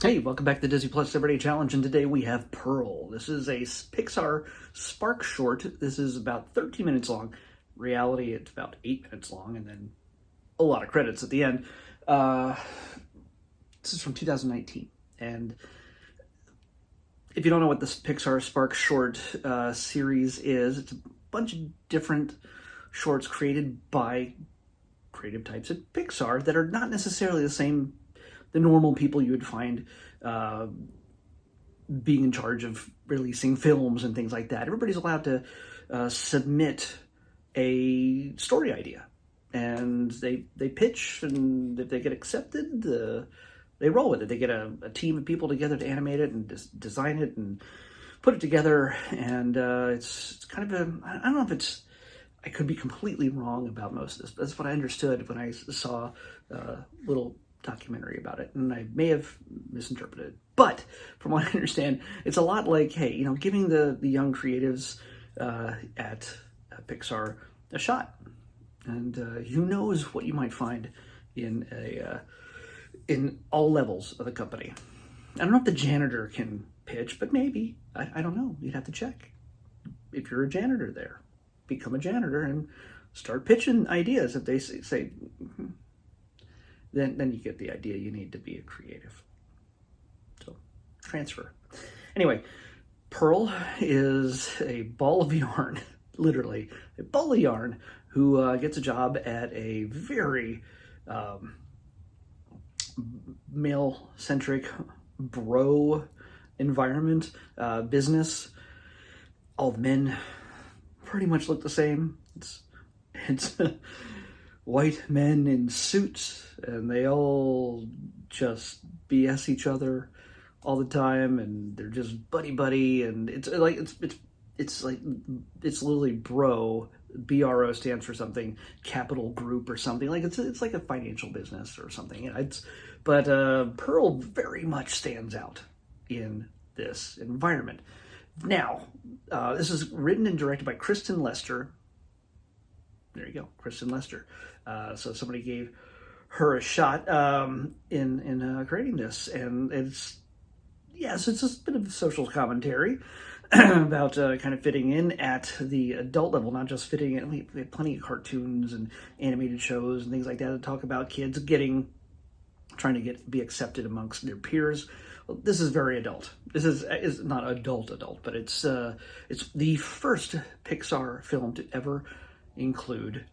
Hey, welcome back to the Disney Plus Everyday Challenge, and today we have Purl. This is a Pixar SparkShort. This is about 13 minutes long. Reality, it's about 8 minutes long, and then a lot of credits at the end. This is from 2019, and if you don't know what this Pixar SparkShort series is, it's a bunch of different shorts created by creative types at Pixar that are not necessarily the normal people you would find being in charge of releasing films and things like that. Everybody's allowed to submit a story idea, and they pitch, and if they get accepted, they roll with it. They get a team of people together to animate it and design it and put it together, and it's kind of I don't know if it's, I could be completely wrong about most of this, but that's what I understood when I saw a little documentary about it, and I may have misinterpreted it. But from what I understand, it's a lot like, hey, giving the young creatives at Pixar a shot, and who knows what you might find in all levels of the company. I don't know if the janitor can pitch, but maybe. I don't know. You'd have to check. If you're a janitor there, become a janitor and start pitching ideas. If they say then you get the idea. You need to be a creative. So, transfer. Anyway, Purl is a ball of yarn, literally, a ball of yarn, who gets a job at a very male-centric bro environment, business. All the men pretty much look the same. It's white men in suits, and they all just BS each other all the time, and they're just buddy, and it's literally bro. BRO stands for something, capital group or something. Like it's like a financial business or something. But Purl very much stands out in this environment. Now, this is written and directed by Kristen Lester. There you go, Kristen Lester. So somebody gave her a shot in creating this, and it's just a bit of social commentary about kind of fitting in at the adult level, not just fitting in. We have plenty of cartoons and animated shows and things like that talk about kids trying to be accepted amongst their peers. Well, this is very adult. This is not adult, but it's the first Pixar film to ever include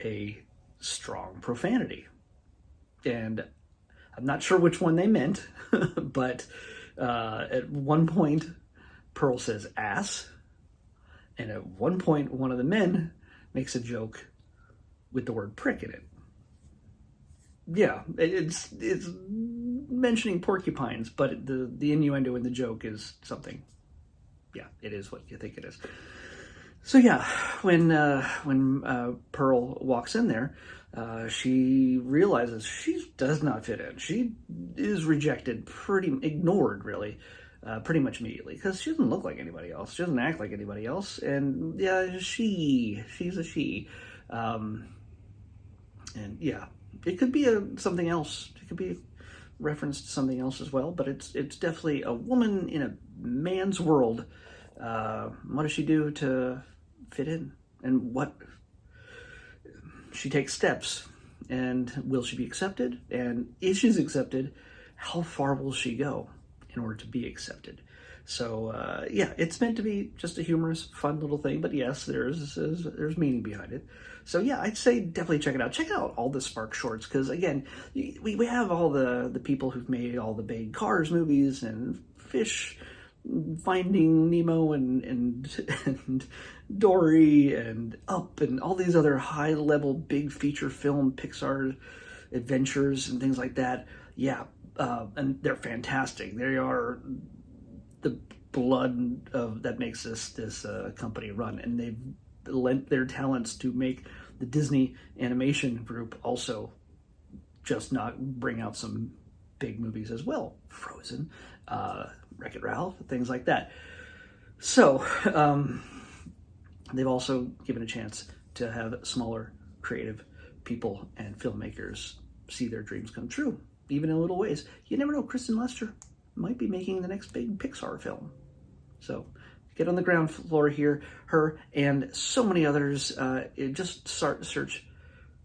a strong profanity. And I'm not sure which one they meant, but at one point, Purl says ass, and at one point, one of the men makes a joke with the word prick in it. Yeah, it's mentioning porcupines, but the innuendo in the joke is something. Yeah, it is what you think it is. So yeah, when Purl walks in there, she realizes she does not fit in. She is rejected, ignored really, pretty much immediately, because she doesn't look like anybody else. She doesn't act like anybody else, and yeah, she's a she, and yeah, it could be something else. It could be a reference to something else as well, but it's definitely a woman in a man's world. What does she do to fit in, and what she takes steps, and will she be accepted, and if she's accepted, how far will she go in order to be accepted? So yeah, it's meant to be just a humorous, fun little thing, but yes, there's meaning behind it. So yeah, I'd say definitely check it out. Check out all the SparkShorts, because again, we have all the people who've made all the big Cars movies and Fish, Finding Nemo, and Dory, and Up, and all these other high-level big feature film Pixar adventures and things like that. Yeah, and they're fantastic. They are the blood that makes this company run, and they've lent their talents to make the Disney animation group also just not bring out some big movies as well. Frozen, Wreck-It Ralph, things like that. So they've also given a chance to have smaller creative people and filmmakers see their dreams come true, even in little ways. You never know, Kristen Lester. might be making the next big Pixar film. So get on the ground floor here, her and so many others. Just start to search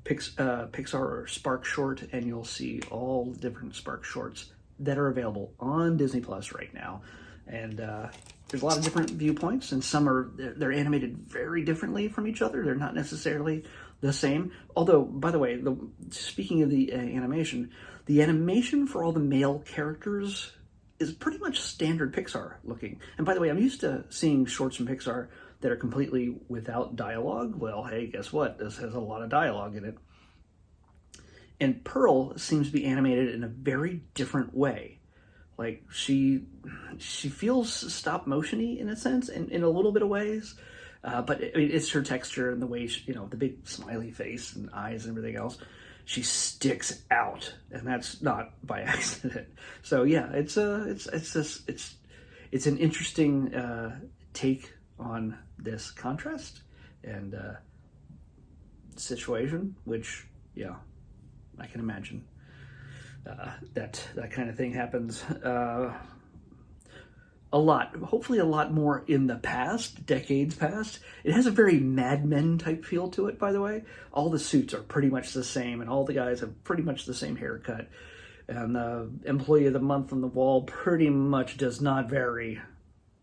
Pixar or SparkShort, and you'll see all the different SparkShorts that are available on Disney Plus right now. And there's a lot of different viewpoints, and some they're animated very differently from each other. They're not necessarily the same. Although, by the way, speaking of the animation for all the male characters is pretty much standard Pixar looking. And by the way, I'm used to seeing shorts from Pixar that are completely without dialogue. Well, hey, guess what? This has a lot of dialogue in it. And Purl seems to be animated in a very different way. Like she feels stop motion-y in a sense, in a little bit of ways, but it's her texture and the way the big smiley face and eyes and everything else. She sticks out, and that's not by accident. So yeah, it's an interesting take on this contrast and situation, which I can imagine. That kind of thing happens a lot, hopefully a lot more in the past, decades past. It has a very Mad Men type feel to it, by the way. All the suits are pretty much the same, and all the guys have pretty much the same haircut. And the Employee of the Month on the wall pretty much does not vary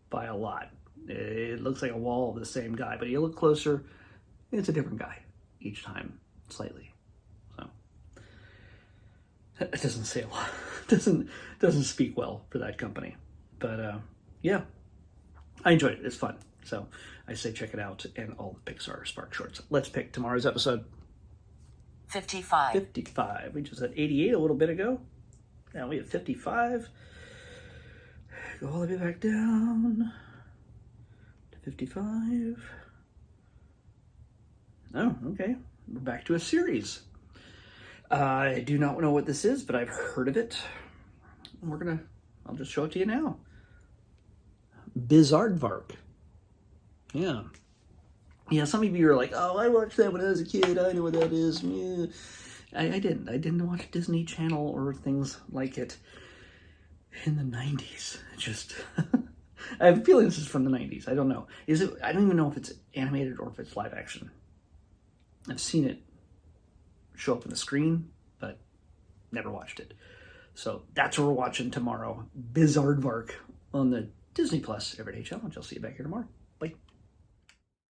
by a lot. It looks like a wall of the same guy, but you look closer, it's a different guy each time, slightly. It doesn't say a lot. Doesn't speak well for that company. But yeah, I enjoyed it. It's fun. So I say check it out and all the Pixar SparkShorts. Let's pick tomorrow's episode. 55. 55. We just had 88 a little bit ago. Now we have 55. Go all the way back down to 55. Oh, okay. We're back to a series. I do not know what this is, but I've heard of it. I'll just show it to you now. Bizaardvark. Yeah. Yeah, some of you are like, oh, I watched that when I was a kid. I know what that is. Yeah. I didn't. I didn't watch Disney Channel or things like it in the 90s. I have a feeling this is from the 90s. I don't know. I don't even know if it's animated or if it's live action. I've seen it show up on the screen, but never watched it. So that's what we're watching tomorrow. Bizaardvark on the Disney Plus Everyday Challenge. I'll see you back here tomorrow.